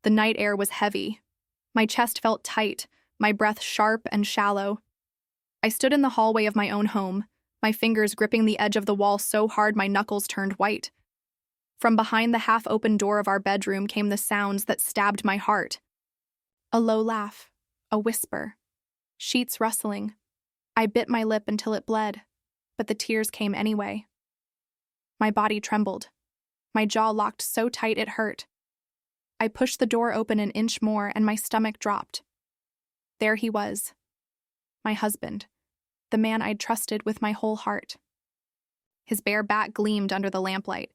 The night air was heavy. My chest felt tight, my breath sharp and shallow. I stood in the hallway of my own home, my fingers gripping the edge of the wall so hard my knuckles turned white. From behind the half-open door of our bedroom came the sounds that stabbed my heart. A low laugh, a whisper, sheets rustling. I bit my lip until it bled, but the tears came anyway. My body trembled. My jaw locked so tight it hurt. I pushed the door open an inch more and my stomach dropped. There he was. My husband, the man I'd trusted with my whole heart. His bare back gleamed under the lamplight.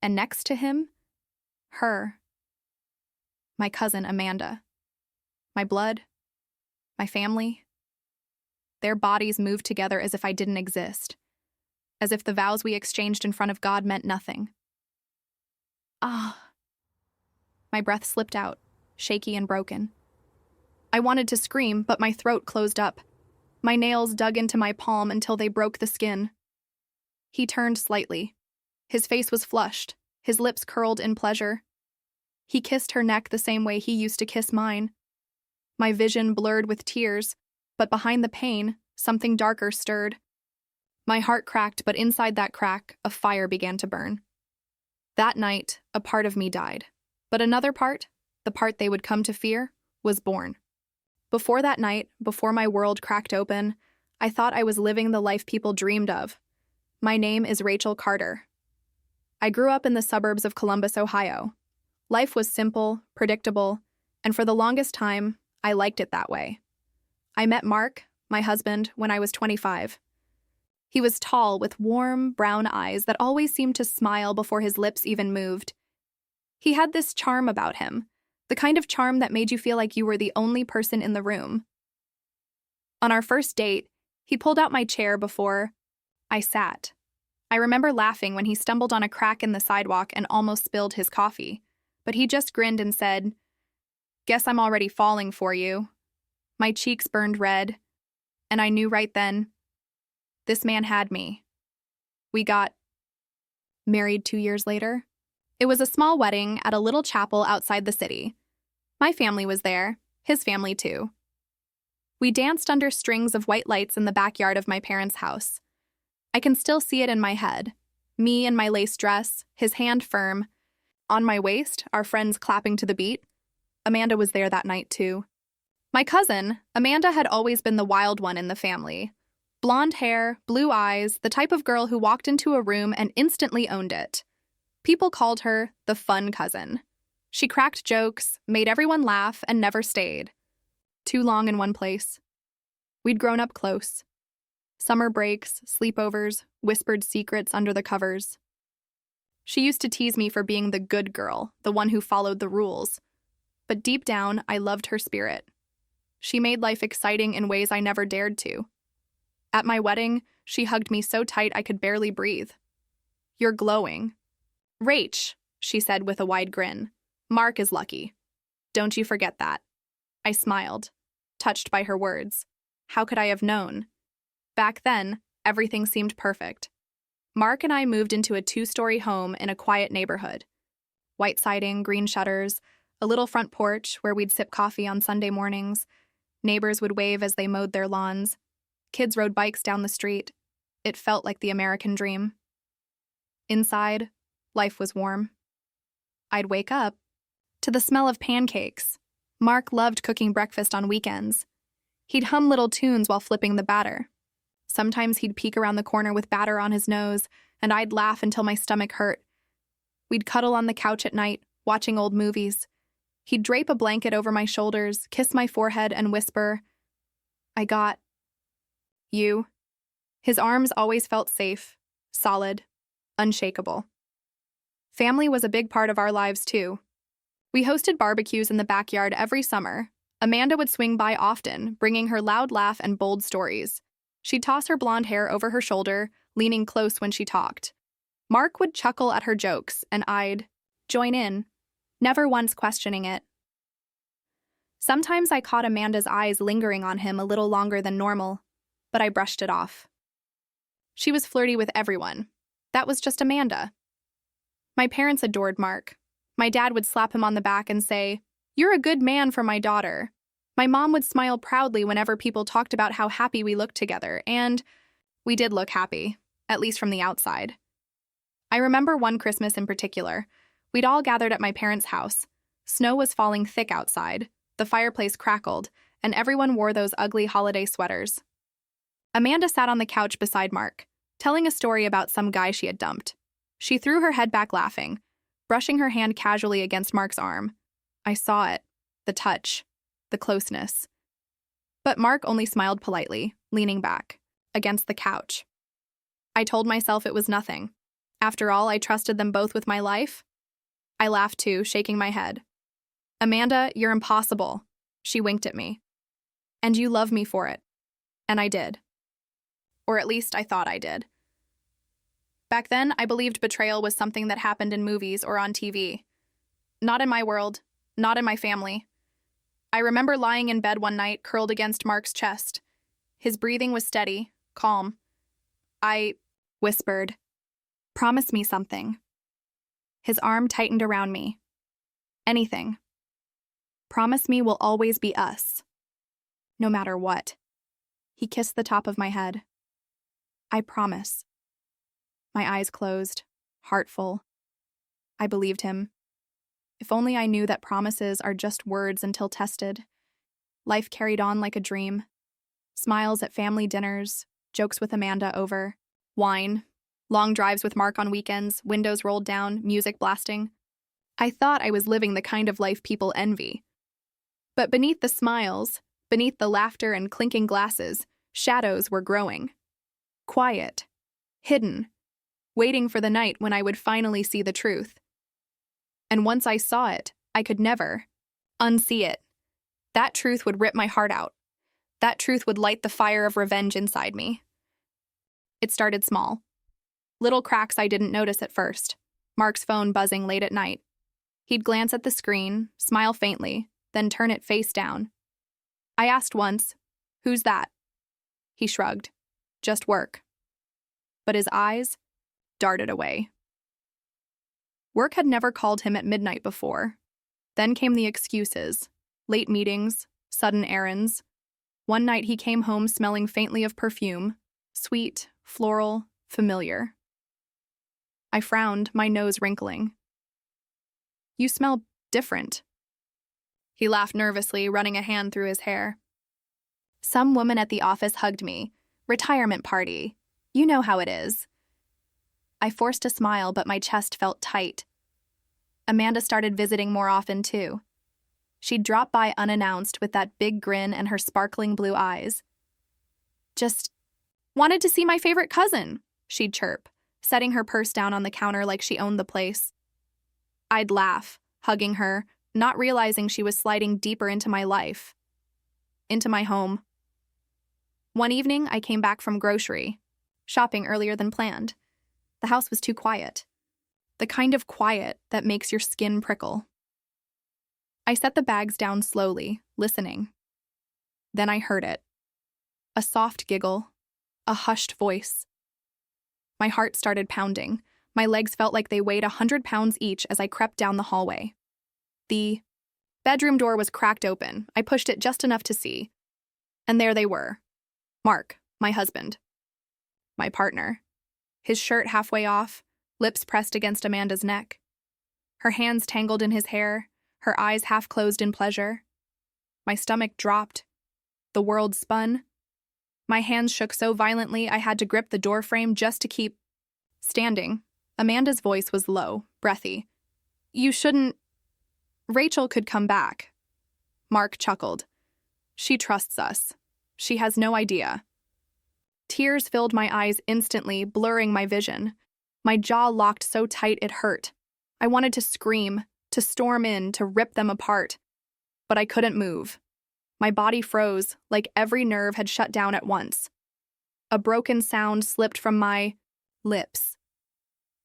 And next to him, her. My cousin Amanda. My blood, my family. Their bodies moved together as if I didn't exist, as if the vows we exchanged in front of God meant nothing. Ah. My breath slipped out, shaky and broken. I wanted to scream, but my throat closed up. My nails dug into my palm until they broke the skin. He turned slightly. His face was flushed, his lips curled in pleasure. He kissed her neck the same way he used to kiss mine. My vision blurred with tears, but behind the pain, something darker stirred. My heart cracked, but inside that crack, a fire began to burn. That night, a part of me died. But another part, the part they would come to fear, was born. Before that night, before my world cracked open, I thought I was living the life people dreamed of. My name is Rachel Carter. I grew up in the suburbs of Columbus, Ohio. Life was simple, predictable, and for the longest time, I liked it that way. I met Mark, my husband, when I was 25. He was tall with warm, brown eyes that always seemed to smile before his lips even moved. He had this charm about him, the kind of charm that made you feel like you were the only person in the room. On our first date, he pulled out my chair before I sat. I remember laughing when he stumbled on a crack in the sidewalk and almost spilled his coffee, but he just grinned and said, "Guess I'm already falling for you." My cheeks burned red, and I knew right then, this man had me. We got married 2 years later. It was a small wedding at a little chapel outside the city. My family was there, his family too. We danced under strings of white lights in the backyard of my parents' house. I can still see it in my head. Me in my lace dress, his hand firm. On my waist, our friends clapping to the beat. Amanda was there that night too. My cousin, Amanda, had always been the wild one in the family. Blonde hair, blue eyes, the type of girl who walked into a room and instantly owned it. People called her the fun cousin. She cracked jokes, made everyone laugh, and never stayed. Too long in one place. We'd grown up close. Summer breaks, sleepovers, whispered secrets under the covers. She used to tease me for being the good girl, the one who followed the rules. But deep down, I loved her spirit. She made life exciting in ways I never dared to. At my wedding, she hugged me so tight I could barely breathe. "You're glowing." "Rach," she said with a wide grin. "Mark is lucky. Don't you forget that." I smiled, touched by her words. How could I have known? Back then, everything seemed perfect. Mark and I moved into a 2-story home in a quiet neighborhood. White siding, green shutters, a little front porch where we'd sip coffee on Sunday mornings. Neighbors would wave as they mowed their lawns. Kids rode bikes down the street. It felt like the American dream. Inside, life was warm. I'd wake up to the smell of pancakes. Mark loved cooking breakfast on weekends. He'd hum little tunes while flipping the batter. Sometimes he'd peek around the corner with batter on his nose, and I'd laugh until my stomach hurt. We'd cuddle on the couch at night, watching old movies. He'd drape a blanket over my shoulders, kiss my forehead, and whisper, "I got you." His arms always felt safe, solid, unshakable. Family was a big part of our lives, too. We hosted barbecues in the backyard every summer. Amanda would swing by often, bringing her loud laugh and bold stories. She'd toss her blonde hair over her shoulder, leaning close when she talked. Mark would chuckle at her jokes, and I'd join in, never once questioning it. Sometimes I caught Amanda's eyes lingering on him a little longer than normal, but I brushed it off. She was flirty with everyone. That was just Amanda. My parents adored Mark. My dad would slap him on the back and say, "You're a good man for my daughter." My mom would smile proudly whenever people talked about how happy we looked together, and we did look happy, at least from the outside. I remember one Christmas in particular. We'd all gathered at my parents' house. Snow was falling thick outside, the fireplace crackled, and everyone wore those ugly holiday sweaters. Amanda sat on the couch beside Mark, telling a story about some guy she had dumped. She threw her head back laughing, brushing her hand casually against Mark's arm. I saw it, the touch, the closeness. But Mark only smiled politely, leaning back, against the couch. I told myself it was nothing. After all, I trusted them both with my life. I laughed too, shaking my head. "Amanda, you're impossible," she winked at me. "And you love me for it." And I did. Or at least I thought I did. Back then, I believed betrayal was something that happened in movies or on TV. Not in my world, not in my family. I remember lying in bed one night, curled against Mark's chest. His breathing was steady, calm. I whispered, "Promise me something." His arm tightened around me. "Anything. Promise me we'll always be us. No matter what." He kissed the top of my head. "I promise." My eyes closed, heart full. I believed him. If only I knew that promises are just words until tested. Life carried on like a dream. Smiles at family dinners, jokes with Amanda over, wine, long drives with Mark on weekends, windows rolled down, music blasting. I thought I was living the kind of life people envy. But beneath the smiles, beneath the laughter and clinking glasses, shadows were growing. Quiet, hidden, waiting for the night when I would finally see the truth. And once I saw it, I could never unsee it. That truth would rip my heart out. That truth would light the fire of revenge inside me. It started small. Little cracks I didn't notice at first. Mark's phone buzzing late at night. He'd glance at the screen, smile faintly, then turn it face down. I asked once, "Who's that?" He shrugged. "Just work." But his eyes darted away. Work had never called him at midnight before. Then came the excuses, late meetings, sudden errands. One night he came home smelling faintly of perfume, sweet, floral, familiar. I frowned, my nose wrinkling. "You smell different." He laughed nervously, running a hand through his hair. "Some woman at the office hugged me. Retirement party. You know how it is." I forced a smile, but my chest felt tight. Amanda started visiting more often, too. She'd drop by unannounced with that big grin and her sparkling blue eyes. "Just wanted to see my favorite cousin," she'd chirp, setting her purse down on the counter like she owned the place. I'd laugh, hugging her, not realizing she was sliding deeper into my life, into my home. One evening, I came back from grocery shopping earlier than planned. The house was too quiet. The kind of quiet that makes your skin prickle. I set the bags down slowly, listening. Then I heard it. A soft giggle, a hushed voice. My heart started pounding. My legs felt like they weighed 100 pounds each as I crept down the hallway. The bedroom door was cracked open. I pushed it just enough to see. And there they were. Mark, my husband. My partner. His shirt halfway off, lips pressed against Amanda's neck. Her hands tangled in his hair, her eyes half closed in pleasure. My stomach dropped. The world spun. My hands shook so violently I had to grip the doorframe just to keep standing. Amanda's voice was low, breathy. "You shouldn't..." "Rachel could come back." Mark chuckled. "She trusts us. She has no idea." Tears filled my eyes instantly, blurring my vision. My jaw locked so tight it hurt. I wanted to scream, to storm in, to rip them apart. But I couldn't move. My body froze, like every nerve had shut down at once. A broken sound slipped from my lips.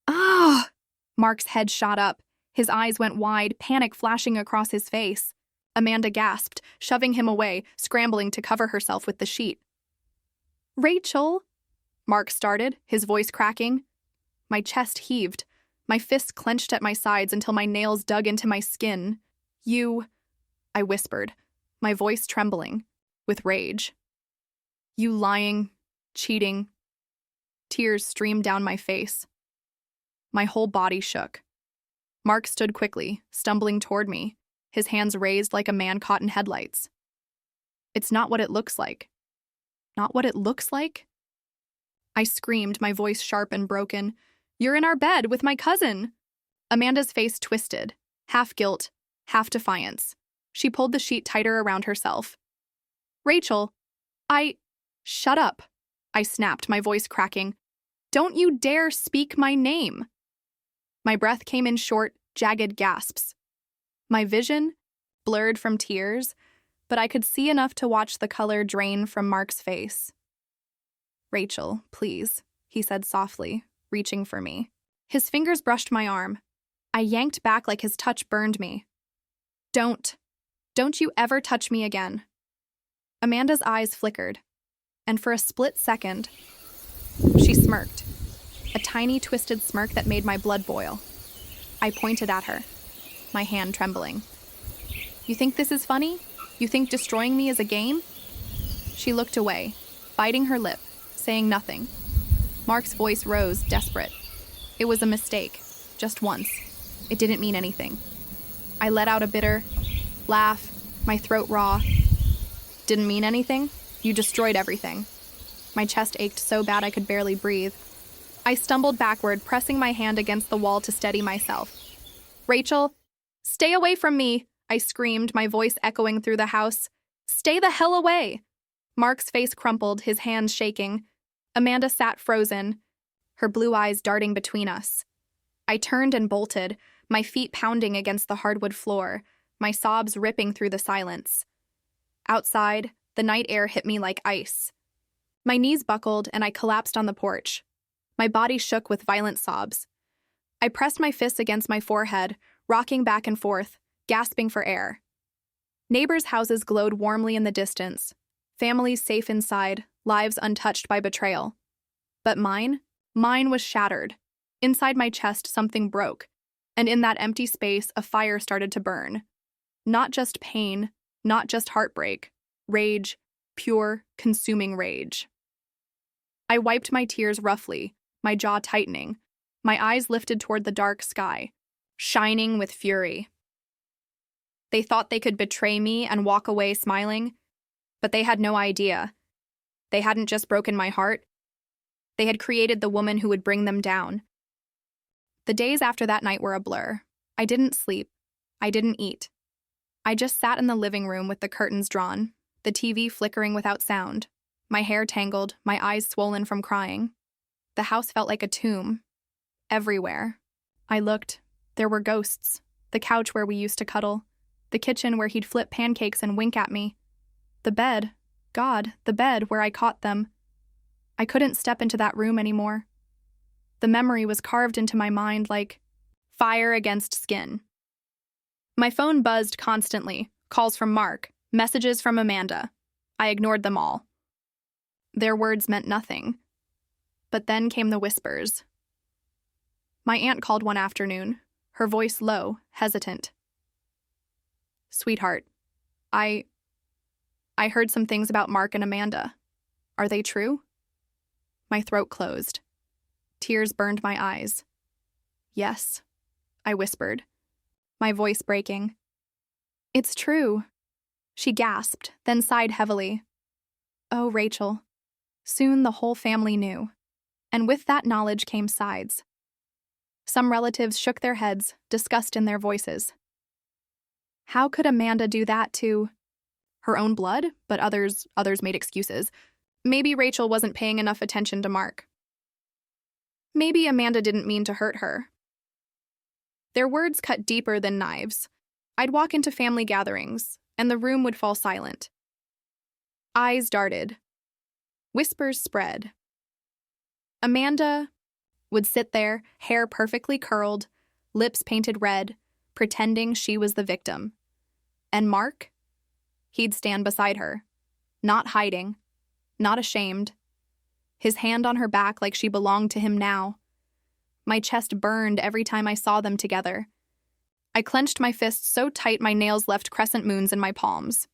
"Ah!" Mark's head shot up. His eyes went wide, panic flashing across his face. Amanda gasped, shoving him away, scrambling to cover herself with the sheet. "Rachel," Mark started, his voice cracking. My chest heaved. My fists clenched at my sides until my nails dug into my skin. "You," I whispered, my voice trembling with rage. "You lying, cheating." Tears streamed down my face. My whole body shook. Mark stood quickly, stumbling toward me, his hands raised like a man caught in headlights. "It's not what it looks like." "Not what it looks like?" I screamed, my voice sharp and broken. "You're in our bed with my cousin." Amanda's face twisted, half guilt, half defiance. She pulled the sheet tighter around herself. "Rachel, Shut up," I snapped, my voice cracking. "Don't you dare speak my name." My breath came in short, jagged gasps. My vision blurred from tears, but I could see enough to watch the color drain from Mark's face. "Rachel, please," he said softly, reaching for me. His fingers brushed my arm. I yanked back like his touch burned me. Don't you ever touch me again." Amanda's eyes flickered, and for a split second, she smirked, a tiny twisted smirk that made my blood boil. I pointed at her, my hand trembling. "You think this is funny? You think destroying me is a game?" She looked away, biting her lip, saying nothing. Mark's voice rose, desperate. "It was a mistake, just once. It didn't mean anything." I let out a bitter laugh, my throat raw. "Didn't mean anything? You destroyed everything." My chest ached so bad I could barely breathe. I stumbled backward, pressing my hand against the wall to steady myself. "Rachel, stay away from me," I screamed, my voice echoing through the house. "Stay the hell away." Mark's face crumpled, his hands shaking. Amanda sat frozen, her blue eyes darting between us. I turned and bolted, my feet pounding against the hardwood floor, my sobs ripping through the silence. Outside, the night air hit me like ice. My knees buckled and I collapsed on the porch. My body shook with violent sobs. I pressed my fists against my forehead, rocking back and forth, gasping for air. Neighbors' houses glowed warmly in the distance, families safe inside, lives untouched by betrayal. But mine was shattered. Inside my chest, something broke, and in that empty space, a fire started to burn. Not just pain, not just heartbreak, rage, pure, consuming rage. I wiped my tears roughly, my jaw tightening, my eyes lifted toward the dark sky, shining with fury. They thought they could betray me and walk away smiling, but they had no idea. They hadn't just broken my heart. They had created the woman who would bring them down. The days after that night were a blur. I didn't sleep. I didn't eat. I just sat in the living room with the curtains drawn, the TV flickering without sound, my hair tangled, my eyes swollen from crying. The house felt like a tomb. Everywhere. I looked. There were ghosts. The couch where we used to cuddle. The kitchen where he'd flip pancakes and wink at me. The bed. God, the bed where I caught them. I couldn't step into that room anymore. The memory was carved into my mind like fire against skin. My phone buzzed constantly, calls from Mark, messages from Amanda. I ignored them all. Their words meant nothing. But then came the whispers. My aunt called one afternoon, her voice low, hesitant. "Sweetheart, I heard some things about Mark and Amanda. Are they true?" My throat closed. Tears burned my eyes. "Yes," I whispered, my voice breaking. "It's true." She gasped, then sighed heavily. "Oh, Rachel." Soon the whole family knew, and with that knowledge came sides. Some relatives shook their heads, disgust in their voices. How could Amanda do that to her own blood? But others made excuses. Maybe Rachel wasn't paying enough attention to Mark. Maybe Amanda didn't mean to hurt her. Their words cut deeper than knives. I'd walk into family gatherings, and the room would fall silent. Eyes darted. Whispers spread. Amanda would sit there, hair perfectly curled, lips painted red, pretending she was the victim. And Mark? He'd stand beside her, not hiding, not ashamed, his hand on her back like she belonged to him now, My chest burned every time I saw them together. I clenched my fists so tight my nails left crescent moons in my palms.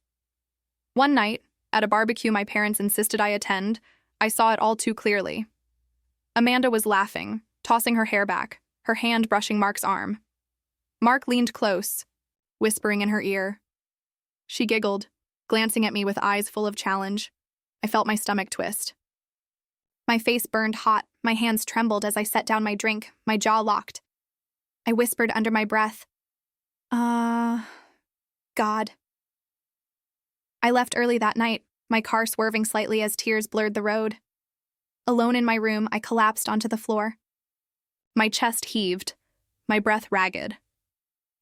One night, at a barbecue my parents insisted I attend, I saw it all too clearly. Amanda was laughing, tossing her hair back, her hand brushing Mark's arm. Mark leaned close, whispering in her ear. She giggled, glancing at me with eyes full of challenge. I felt my stomach twist. My face burned hot, my hands trembled as I set down my drink, my jaw locked. I whispered under my breath, God. I left early that night, my car swerving slightly as tears blurred the road. Alone in my room, I collapsed onto the floor. My chest heaved, my breath ragged.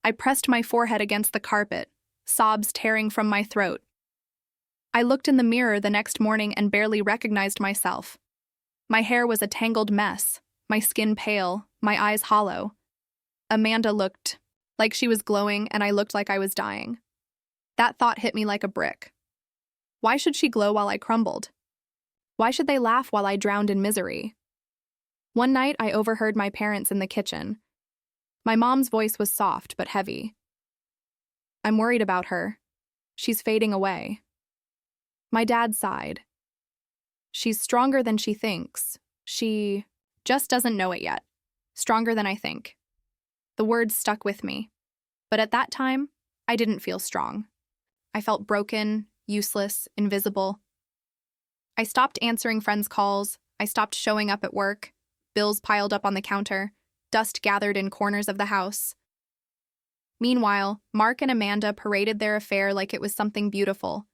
I pressed my forehead against the carpet, sobs tearing from my throat. I looked in the mirror the next morning and barely recognized myself. My hair was a tangled mess, my skin pale, my eyes hollow. Amanda looked like she was glowing and I looked like I was dying. That thought hit me like a brick. Why should she glow while I crumbled? Why should they laugh while I drowned in misery? One night, I overheard my parents in the kitchen. My mom's voice was soft but heavy. I'm worried about her. She's fading away. My dad sighed. She's stronger than she thinks. She just doesn't know it yet. Stronger than I think. The words stuck with me. But at that time, I didn't feel strong. I felt broken, useless, invisible. I stopped answering friends' calls. I stopped showing up at work. Bills piled up on the counter. Dust gathered in corners of the house. Meanwhile, Mark and Amanda paraded their affair like it was something beautiful.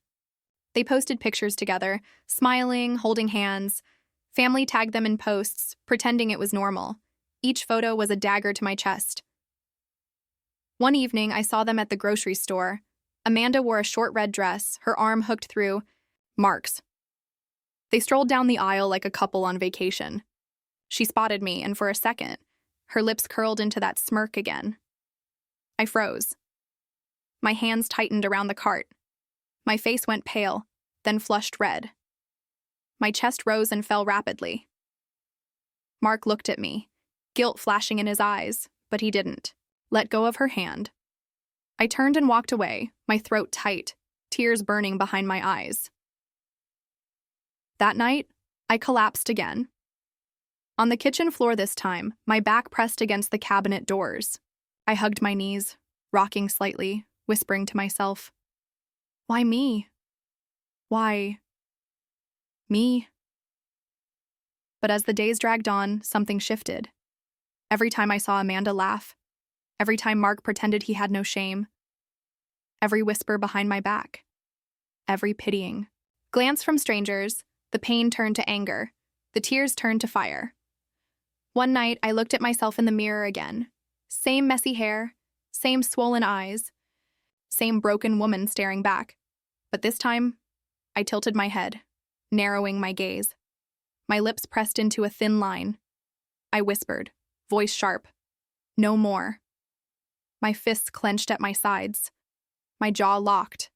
They posted pictures together, smiling, holding hands. Family tagged them in posts, pretending it was normal. Each photo was a dagger to my chest. One evening, I saw them at the grocery store. Amanda wore a short red dress, her arm hooked through Mark's. They strolled down the aisle like a couple on vacation. She spotted me, and for a second, her lips curled into that smirk again. I froze. My hands tightened around the cart. My face went pale, then flushed red. My chest rose and fell rapidly. Mark looked at me, guilt flashing in his eyes, but he didn't. Let go of her hand. I turned and walked away, my throat tight, tears burning behind my eyes. That night, I collapsed again. On the kitchen floor this time, my back pressed against the cabinet doors. I hugged my knees, rocking slightly, whispering to myself, "Why me? Why me?" But as the days dragged on, something shifted. Every time I saw Amanda laugh, every time Mark pretended he had no shame, every whisper behind my back, every pitying glance from strangers, the pain turned to anger, the tears turned to fire. One night, I looked at myself in the mirror again. Same messy hair, same swollen eyes, same broken woman staring back. But this time, I tilted my head, narrowing my gaze. My lips pressed into a thin line. I whispered, voice sharp, "No more." My fists clenched at my sides. My jaw locked.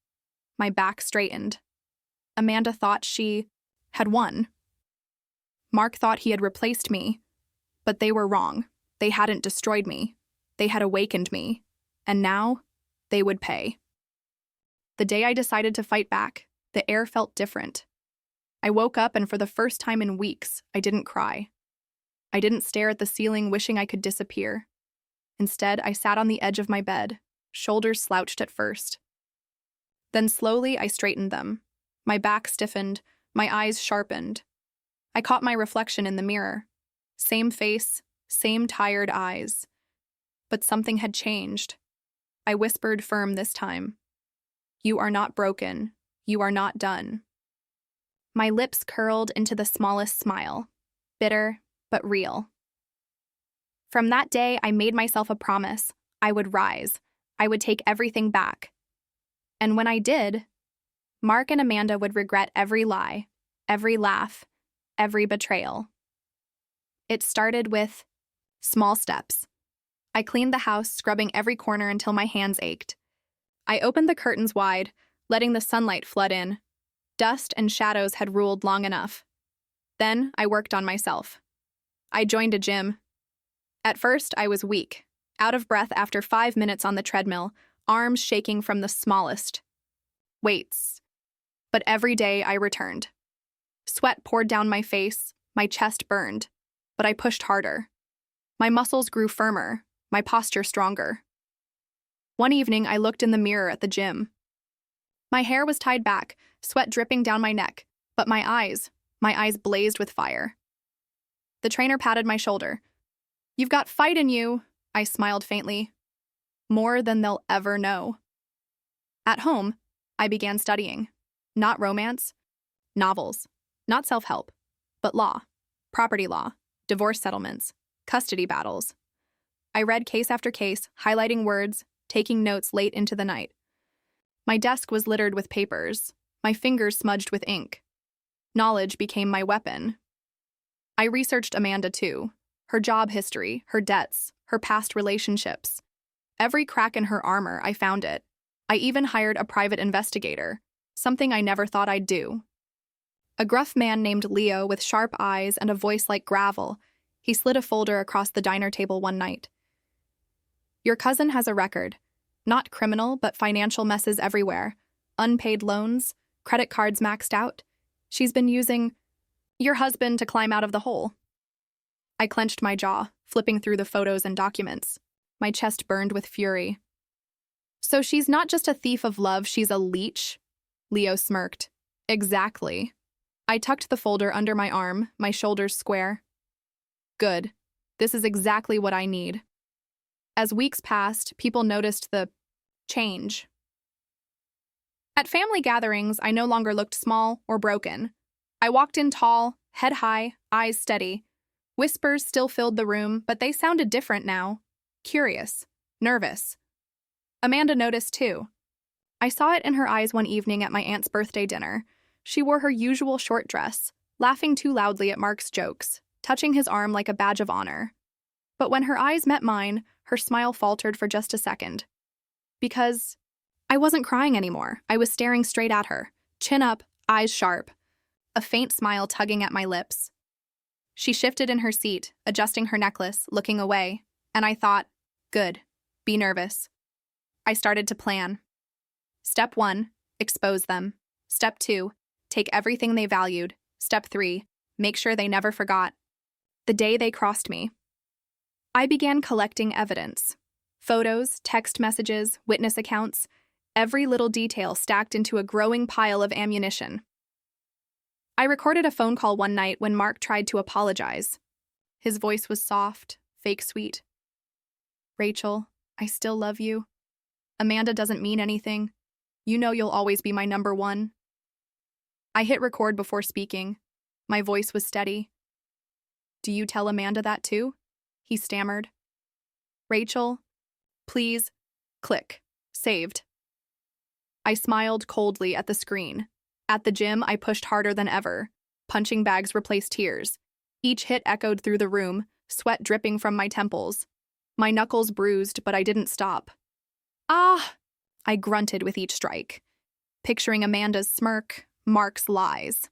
My back straightened. Amanda thought she had won. Mark thought he had replaced me. But they were wrong. They hadn't destroyed me. They had awakened me. And now, they would pay. The day I decided to fight back, the air felt different. I woke up and for the first time in weeks, I didn't cry. I didn't stare at the ceiling wishing I could disappear. Instead, I sat on the edge of my bed, shoulders slouched at first. Then slowly, I straightened them. My back stiffened, my eyes sharpened. I caught my reflection in the mirror. Same face, same tired eyes. But something had changed. I whispered firm this time. "You are not broken. You are not done." My lips curled into the smallest smile, bitter but real. From that day, I made myself a promise. I would rise. I would take everything back. And when I did, Mark and Amanda would regret every lie, every laugh, every betrayal. It started with small steps. I cleaned the house, scrubbing every corner until my hands ached. I opened the curtains wide, letting the sunlight flood in. Dust and shadows had ruled long enough. Then I worked on myself. I joined a gym. At first, I was weak, out of breath after 5 minutes on the treadmill, arms shaking from the smallest weights. But every day I returned. Sweat poured down my face, my chest burned, but I pushed harder. My muscles grew firmer, my posture stronger. One evening, I looked in the mirror at the gym. My hair was tied back, sweat dripping down my neck, but my eyes blazed with fire. The trainer patted my shoulder. "You've got fight in you," I smiled faintly. "More than they'll ever know." At home, I began studying. Not romance, novels, not self-help, but law, property law, divorce settlements, custody battles. I read case after case, highlighting words, taking notes late into the night. My desk was littered with papers, my fingers smudged with ink. Knowledge became my weapon. I researched Amanda too, her job history, her debts, her past relationships. Every crack in her armor, I found it. I even hired a private investigator, something I never thought I'd do. A gruff man named Leo with sharp eyes and a voice like gravel. He slid a folder across the diner table one night. "Your cousin has a record. Not criminal, but financial messes everywhere. Unpaid loans, credit cards maxed out. She's been using your husband to climb out of the hole." I clenched my jaw, flipping through the photos and documents. My chest burned with fury. "So she's not just a thief of love, she's a leech?" Leo smirked. "Exactly." I tucked the folder under my arm, my shoulders square. Good. This is exactly what I need. As weeks passed, people noticed the change. At family gatherings, I no longer looked small or broken. I walked in tall, head high, eyes steady. Whispers still filled the room, but they sounded different now. Curious, nervous. Amanda noticed too. I saw it in her eyes one evening at my aunt's birthday dinner. She wore her usual short dress, laughing too loudly at Mark's jokes, touching his arm like a badge of honor. But when her eyes met mine, her smile faltered for just a second. Because I wasn't crying anymore. I was staring straight at her, chin up, eyes sharp, a faint smile tugging at my lips. She shifted in her seat, adjusting her necklace, looking away, and I thought, good, be nervous. I started to plan. Step 1, expose them. Step 2, take everything they valued. Step 3, make sure they never forgot. The day they crossed me. I began collecting evidence. Photos, text messages, witness accounts, every little detail stacked into a growing pile of ammunition. I recorded a phone call one night when Mark tried to apologize. His voice was soft, fake sweet. "Rachel, I still love you. Amanda doesn't mean anything. You know you'll always be my number one." I hit record before speaking. My voice was steady. "Do you tell Amanda that too?" he stammered. "Rachel, please." Click. Saved. I smiled coldly at the screen. At the gym, I pushed harder than ever. Punching bags replaced tears. Each hit echoed through the room, sweat dripping from my temples. My knuckles bruised, but I didn't stop. "Ah!" I grunted with each strike, picturing Amanda's smirk, Mark's lies.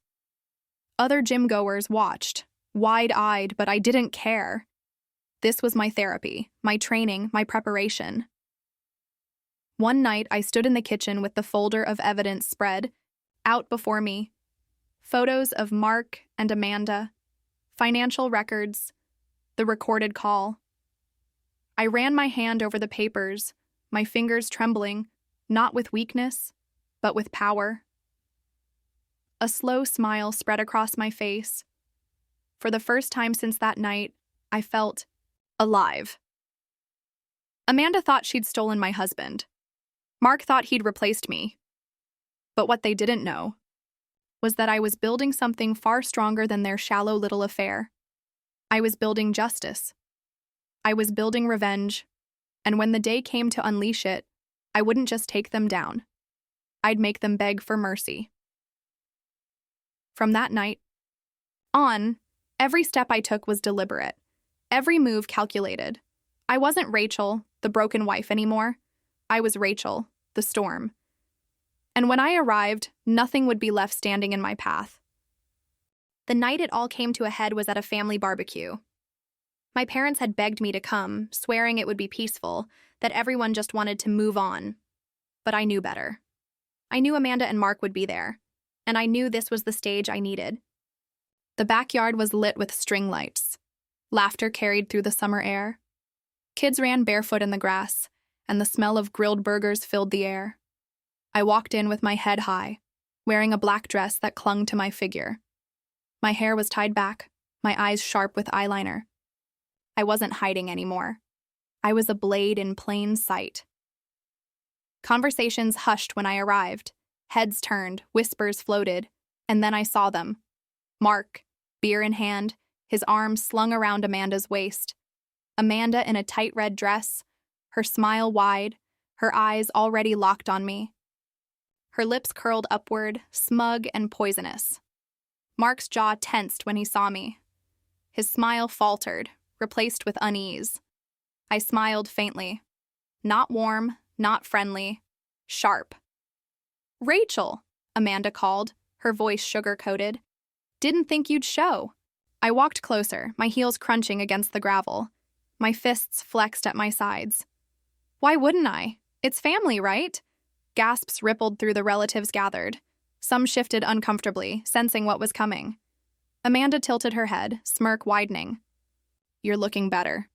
Other gym-goers watched, wide-eyed, but I didn't care. This was my therapy, my training, my preparation. One night, I stood in the kitchen with the folder of evidence spread out before me. Photos of Mark and Amanda, financial records, the recorded call. I ran my hand over the papers, my fingers trembling, not with weakness, but with power. A slow smile spread across my face. For the first time since that night, I felt alive. Amanda thought she'd stolen my husband. Mark thought he'd replaced me. But what they didn't know was that I was building something far stronger than their shallow little affair. I was building justice. I was building revenge. And when the day came to unleash it, I wouldn't just take them down. I'd make them beg for mercy. From that night on, every step I took was deliberate. Every move calculated. I wasn't Rachel, the broken wife, anymore. I was Rachel, the storm. And when I arrived, nothing would be left standing in my path. The night it all came to a head was at a family barbecue. My parents had begged me to come, swearing it would be peaceful, that everyone just wanted to move on. But I knew better. I knew Amanda and Mark would be there, and I knew this was the stage I needed. The backyard was lit with string lights. Laughter carried through the summer air. Kids ran barefoot in the grass, and the smell of grilled burgers filled the air. I walked in with my head high, wearing a black dress that clung to my figure. My hair was tied back, my eyes sharp with eyeliner. I wasn't hiding anymore. I was a blade in plain sight. Conversations hushed when I arrived. Heads turned, whispers floated, and then I saw them. Mark, beer in hand, his arms slung around Amanda's waist. Amanda in a tight red dress, her smile wide, her eyes already locked on me. Her lips curled upward, smug and poisonous. Mark's jaw tensed when he saw me. His smile faltered, replaced with unease. I smiled faintly. Not warm, not friendly, sharp. "Rachel," Amanda called, her voice sugar-coated. "Didn't think you'd show." I walked closer, my heels crunching against the gravel. My fists flexed at my sides. "Why wouldn't I? It's family, right?" Gasps rippled through the relatives gathered. Some shifted uncomfortably, sensing what was coming. Amanda tilted her head, smirk widening. "You're looking better.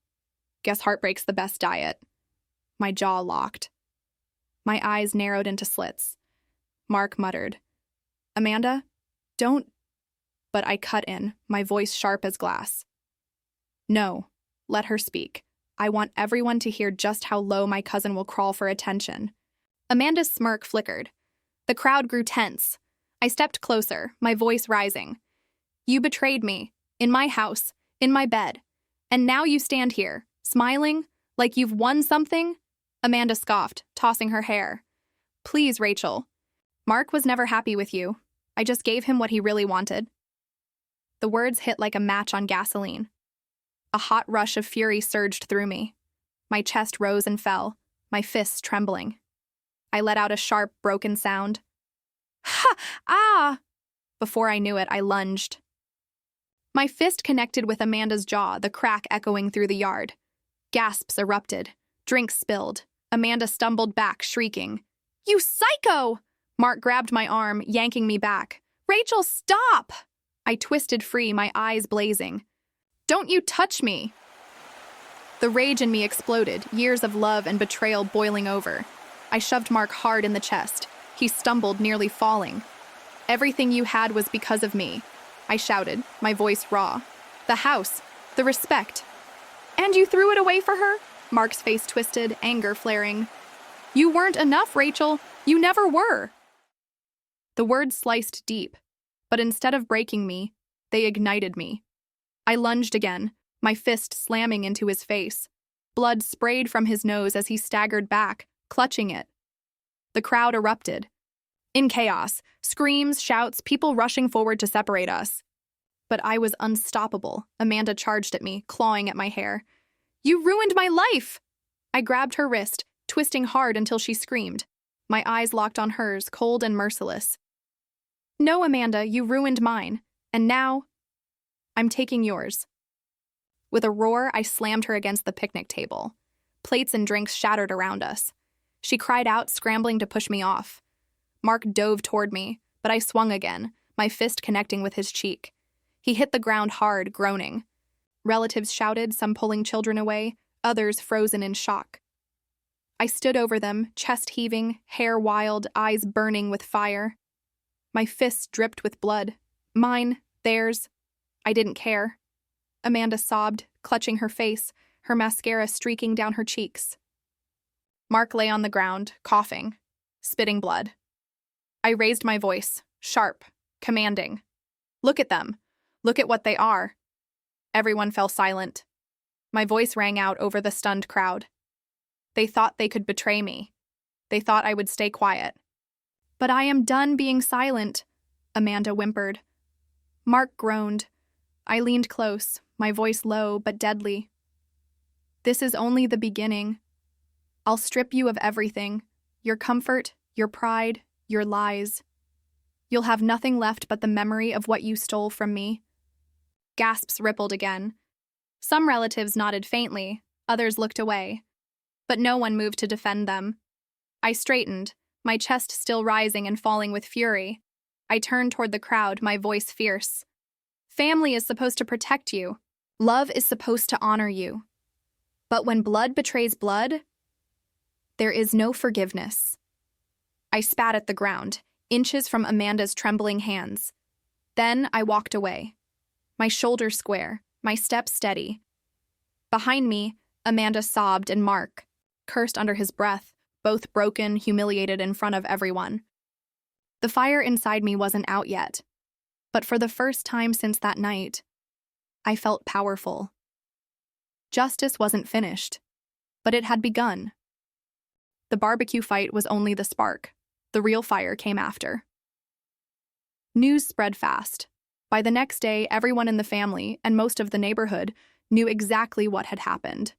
Guess heartbreak's the best diet." My jaw locked. My eyes narrowed into slits. Mark muttered, "Amanda, don't..." But I cut in, my voice sharp as glass. "No, let her speak. I want everyone to hear just how low my cousin will crawl for attention." Amanda's smirk flickered. The crowd grew tense. I stepped closer, my voice rising. "You betrayed me, in my house, in my bed. And now you stand here, smiling, like you've won something?" Amanda scoffed, tossing her hair. "Please, Rachel. Mark was never happy with you. I just gave him what he really wanted." The words hit like a match on gasoline. A hot rush of fury surged through me. My chest rose and fell, my fists trembling. I let out a sharp, broken sound. "Ha! Ah!" Before I knew it, I lunged. My fist connected with Amanda's jaw, the crack echoing through the yard. Gasps erupted. Drinks spilled. Amanda stumbled back, shrieking. "You psycho!" Mark grabbed my arm, yanking me back. "Rachel, stop!" I twisted free, my eyes blazing. "Don't you touch me!" The rage in me exploded, years of love and betrayal boiling over. I shoved Mark hard in the chest. He stumbled, nearly falling. "Everything you had was because of me," I shouted, my voice raw. "The house, the respect." "And you threw it away for her?" Mark's face twisted, anger flaring. "You weren't enough, Rachel. You never were." The words sliced deep, but instead of breaking me, they ignited me. I lunged again, my fist slamming into his face. Blood sprayed from his nose as he staggered back, clutching it. The crowd erupted. In chaos, screams, shouts, people rushing forward to separate us. But I was unstoppable. Amanda charged at me, clawing at my hair. "You ruined my life!" I grabbed her wrist, twisting hard until she screamed. My eyes locked on hers, cold and merciless. "No, Amanda, you ruined mine. And now, I'm taking yours." With a roar, I slammed her against the picnic table. Plates and drinks shattered around us. She cried out, scrambling to push me off. Mark dove toward me, but I swung again, my fist connecting with his cheek. He hit the ground hard, groaning. Relatives shouted, some pulling children away, others frozen in shock. I stood over them, chest heaving, hair wild, eyes burning with fire. My fists dripped with blood. Mine, theirs. I didn't care. Amanda sobbed, clutching her face, her mascara streaking down her cheeks. Mark lay on the ground, coughing, spitting blood. I raised my voice, sharp, commanding. "Look at them. Look at what they are." Everyone fell silent. My voice rang out over the stunned crowd. They thought they could betray me. They thought I would stay quiet. "But I am done being silent," Amanda whimpered. Mark groaned. I leaned close, my voice low but deadly. "This is only the beginning. I'll strip you of everything, your comfort, your pride, your lies. You'll have nothing left but the memory of what you stole from me." Gasps rippled again. Some relatives nodded faintly, others looked away, but no one moved to defend them. I straightened, my chest still rising and falling with fury. I turned toward the crowd, my voice fierce. Family is supposed to protect you. Love is supposed to honor you. But when blood betrays blood, there is no forgiveness. I spat at the ground, inches from Amanda's trembling hands. Then I walked away, my shoulders square, my steps steady. Behind me, Amanda sobbed and Mark cursed under his breath, both broken, humiliated in front of everyone. The fire inside me wasn't out yet, but for the first time since that night, I felt powerful. Justice wasn't finished, but it had begun. The barbecue fight was only the spark. The real fire came after. News spread fast. By the next day, everyone in the family and most of the neighborhood knew exactly what had happened.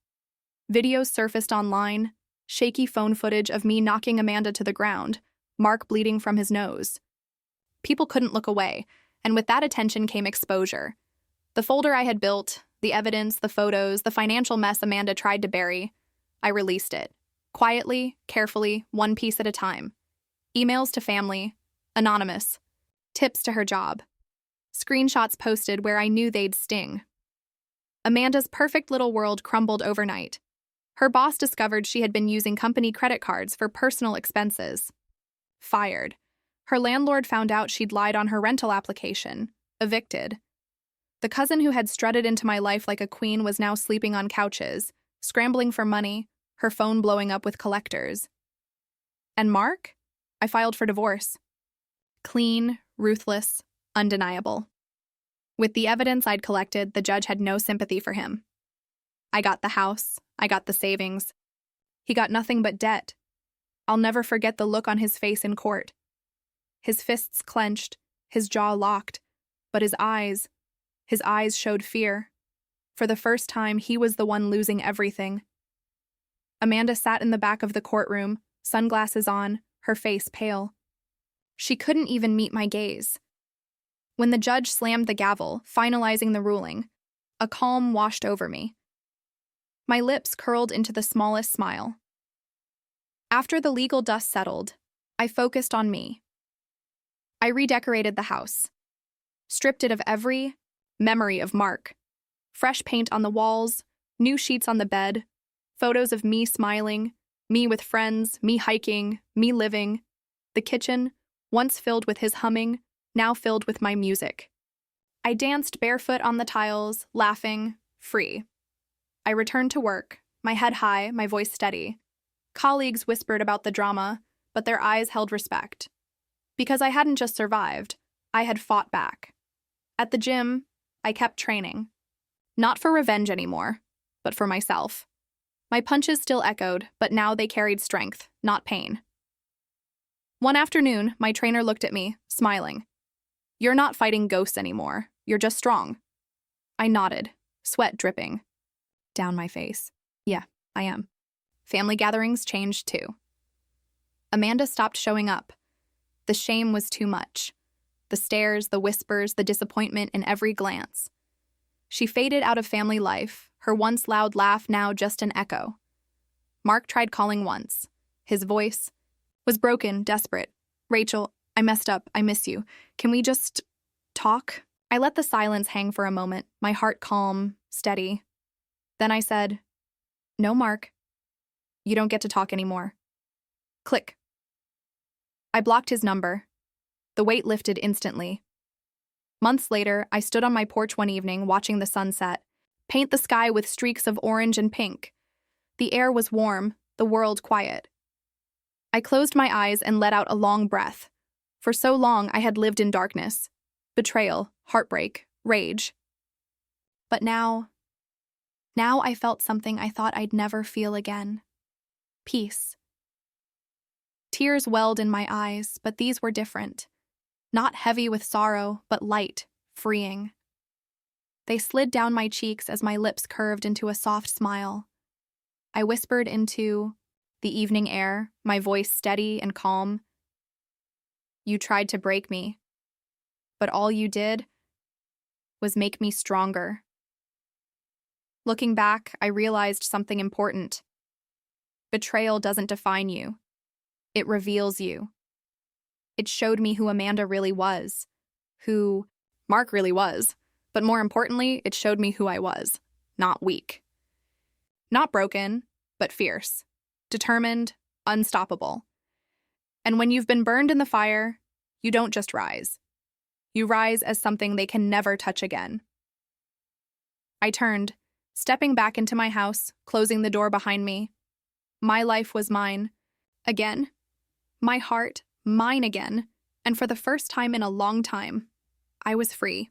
Videos surfaced online, shaky phone footage of me knocking Amanda to the ground, Mark bleeding from his nose. People couldn't look away, and with that attention came exposure. The folder I had built, the evidence, the photos, the financial mess Amanda tried to bury, I released it. Quietly, carefully, one piece at a time. Emails to family, anonymous, tips to her job. Screenshots posted where I knew they'd sting. Amanda's perfect little world crumbled overnight. Her boss discovered she had been using company credit cards for personal expenses. Fired. Her landlord found out she'd lied on her rental application. Evicted. The cousin who had strutted into my life like a queen was now sleeping on couches, scrambling for money, her phone blowing up with collectors. And Mark? I filed for divorce. Clean, ruthless, undeniable. With the evidence I'd collected, the judge had no sympathy for him. I got the house, I got the savings. He got nothing but debt. I'll never forget the look on his face in court. His fists clenched, his jaw locked, but his eyes showed fear. For the first time, he was the one losing everything. Amanda sat in the back of the courtroom, sunglasses on, her face pale. She couldn't even meet my gaze. When the judge slammed the gavel, finalizing the ruling, a calm washed over me. My lips curled into the smallest smile. After the legal dust settled, I focused on me. I redecorated the house, stripped it of every memory of Mark. Fresh paint on the walls, new sheets on the bed, photos of me smiling, me with friends, me hiking, me living. The kitchen, once filled with his humming, now filled with my music. I danced barefoot on the tiles, laughing, free. I returned to work, my head high, my voice steady. Colleagues whispered about the drama, but their eyes held respect. Because I hadn't just survived, I had fought back. At the gym, I kept training. Not for revenge anymore, but for myself. My punches still echoed, but now they carried strength, not pain. One afternoon, my trainer looked at me, smiling. "You're not fighting ghosts anymore. You're just strong." I nodded, sweat dripping down my face. Yeah, I am. Family gatherings changed too. Amanda stopped showing up. The shame was too much. The stares, the whispers, the disappointment in every glance. She faded out of family life, her once loud laugh now just an echo. Mark tried calling once. His voice was broken, desperate. "Rachel, I messed up. I miss you. Can we just talk?" I let the silence hang for a moment, my heart calm, steady. Then I said, "No, Mark. You don't get to talk anymore." Click. I blocked his number. The weight lifted instantly. Months later, I stood on my porch one evening watching the sunset, paint the sky with streaks of orange and pink. The air was warm, the world quiet. I closed my eyes and let out a long breath. For so long, I had lived in darkness. Betrayal, heartbreak, rage. But now I felt something I thought I'd never feel again. Peace. Tears welled in my eyes, but these were different. Not heavy with sorrow, but light, freeing. They slid down my cheeks as my lips curved into a soft smile. I whispered into the evening air, my voice steady and calm. "You tried to break me, but all you did was make me stronger." Looking back, I realized something important. Betrayal doesn't define you. It reveals you. It showed me who Amanda really was, who Mark really was, but more importantly, it showed me who I was, not weak. Not broken, but fierce, determined, unstoppable. And when you've been burned in the fire, you don't just rise. You rise as something they can never touch again. I turned, stepping back into my house, closing the door behind me. My life was mine. Again. My heart, mine again. And for the first time in a long time, I was free.